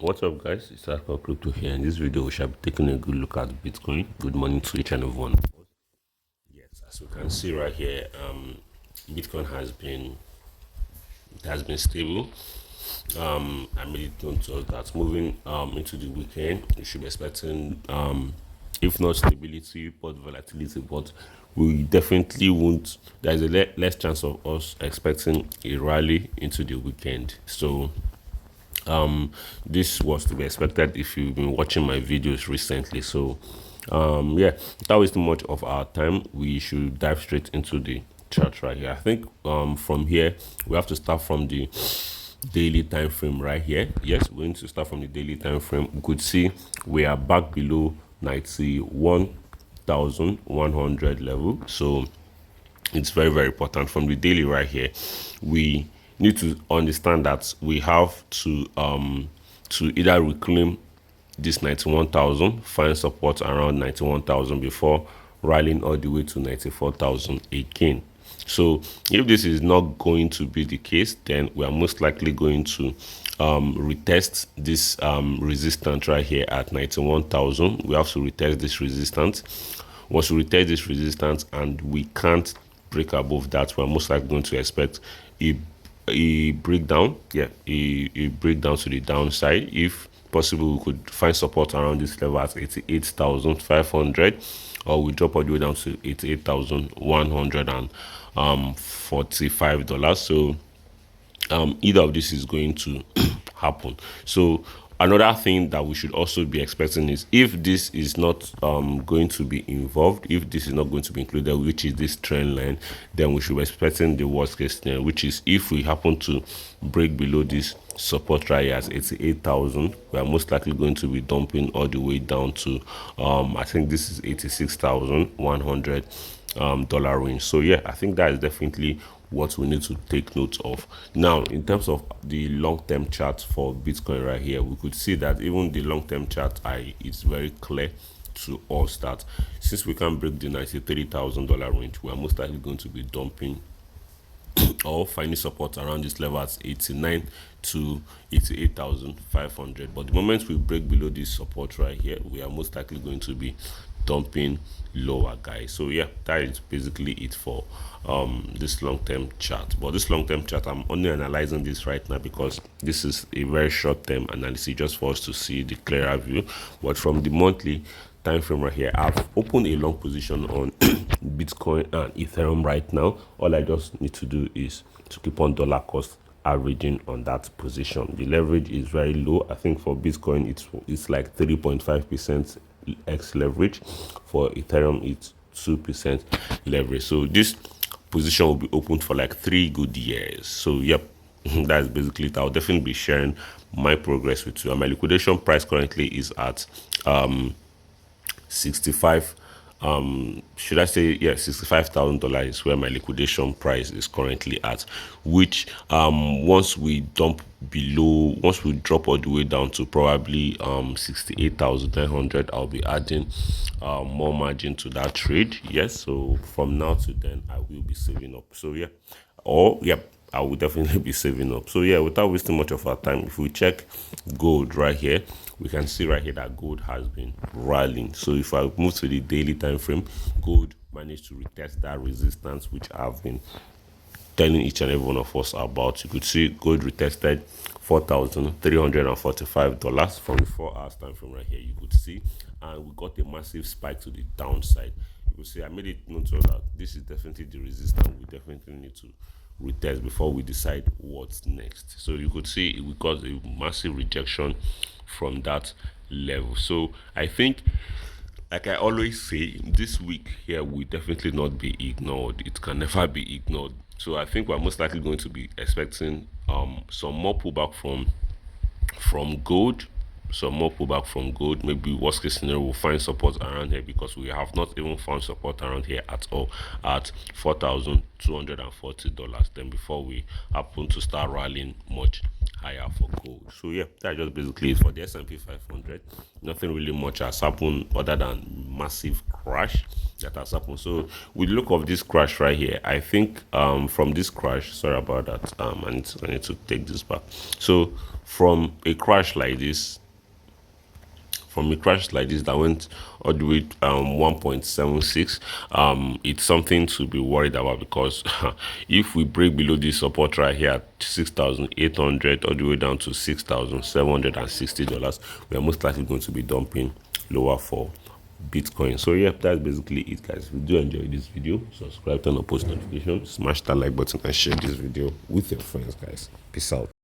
What's up, guys? It's Alpha Crypto here. In this video, we shall be taking a good look at Bitcoin. Good morning to each and every one. Yes, as we can see right here, Bitcoin has been stable. I made it known to us that moving into the weekend, we should be expecting, if not stability, but volatility. But we definitely won't. There is a less chance of us expecting a rally into the weekend. So this was to be expected if you've been watching my videos recently. So yeah, without wasting much of our time, we should dive straight into the chart right here. I think from here we have to start from the daily time frame right here. Yes, we're going to start from the daily time frame. We could see we are back below 91,100 level. So it's very, very important. From the daily right here, we need to understand that we have to either reclaim this 91,000, find support around 91,000 before rallying all the way to 94,000 again. So if this is not going to be the case, then we are most likely going to retest this resistance right here at 91,000. We have to retest this resistance. Once we retest this resistance and we can't break above that, we're most likely going to expect a breakdown. Yeah, a breakdown to the downside. If possible, we could find support around this level at 88,500, or we drop all the way down to $88,145. So either of this is going to happen. So another thing that we should also be expecting is if this is not going to be involved, if this is not going to be included, which is this trend line, then we should be expecting the worst case scenario, which is if we happen to break below this support right here as 88,000, we are most likely going to be dumping all the way down to I think this is 86,100 dollar range. So yeah, I think that is definitely what we need to take note of. Now, in terms of the long-term chart for Bitcoin right here, we could see that even the long-term chart is very clear to us that since we can't break the $93,000 range, we are most likely going to be dumping or finding support around this level at 89 to 88,500. But the moment we break below this support right here, we are most likely going to be dumping lower, guys. So yeah, that is basically it for this long-term chart. But this long-term chart, I'm only analyzing this right now because this is a very short-term analysis just for us to see the clearer view. But from the monthly time frame right here, I've opened a long position on Bitcoin and Ethereum right now. All I just need to do is to keep on dollar cost averaging on that position. The leverage is very low. I think for Bitcoin it's like 3.5% x leverage. For Ethereum it's 2% leverage. So this position will be open for like 3 good years. So yep, that's basically it. I'll definitely be sharing my progress with you. And my liquidation price currently is at 65, should I say, yeah, $65,000 is where my liquidation price is currently at, which once we drop all the way down to probably 68,900, I'll be adding more margin to that trade. Yes, so from now to then I will be saving up. So yeah, or yep, I will definitely be saving up. So yeah, without wasting much of our time, if we check gold right here, we can see right here that gold has been rallying. So if I move to the daily time frame, gold managed to retest that resistance, which I've been telling each and every one of us about. You could see gold retested $4,345 from the 4 hours time frame right here. You could see, and we got a massive spike to the downside. You could see I made it known to us that this is definitely the resistance we definitely need to retest before we decide what's next. So you could see we got a massive rejection from that level. So I think, like I always say, this week here will definitely not be ignored. It can never be ignored. So I think we're most likely going to be expecting some more pullback from gold, some more pullback from gold. Maybe worst case scenario, we'll find support around here, because we have not even found support around here at all at $4,240. Then before we happen to start rallying much higher for gold. So yeah, that's just basically it for the S&P 500. Nothing really much has happened other than massive crash that has happened. So with the look of this crash right here, I think from this crash, sorry about that, I need to take this back. So from a crash like this, that went all the way 1.76, it's something to be worried about, because if we break below this support right here at 6,800 all the way down to $6,760, we are most likely going to be dumping lower for Bitcoin. So yeah, that's basically it, guys. If you do enjoy this video, subscribe, turn on post notifications, smash that like button, and share this video with your friends, guys. Peace out.